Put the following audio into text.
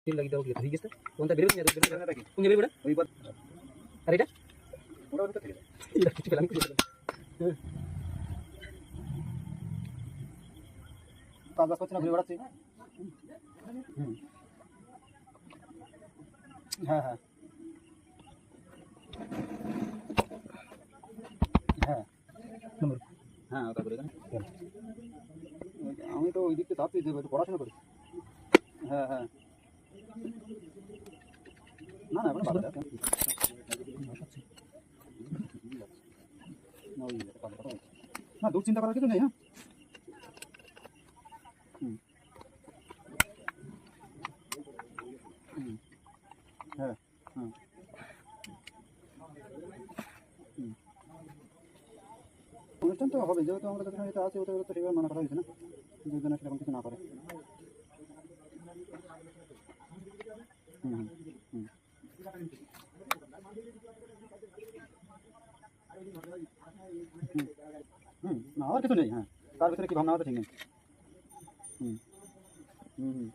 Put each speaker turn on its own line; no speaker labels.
তেল লাগিয়ে দাও কি হয়ে গেছে কোনটা বের হচ্ছে না বের হচ্ছে নাকি কোন যাবে বড় ওই বাদ আর এটা ওটা ওটা থেকে এটা কিছু পেলাম কি কাজ বাজ করছ না ঘুরে বেড়াচ্ছি হ্যাঁ হ্যাঁ হ্যাঁ নম্বর হ্যাঁ ওটা করে দেন আমি তো ওই দিকতে চাপছি যে পড়াশোনা করি হ্যাঁ হ্যাঁ না না এখন বাদ দাও না দুশ্চিন্তা করার কিছু নেই হ্যাঁ হ্যাঁ হ্যাঁ অনুষ্ঠান তো হবে যেহেতু আমরা যখন এটা আছে ওটা তো সেভাবে মানা করা হয়েছে না দুজনে সেরকম কিছু না করে হুম হুম হুম না আর কিছু নেই হ্যাঁ তার ভিতরে কি ভাবনা হতো ঠিক নেই হুম হুম হুম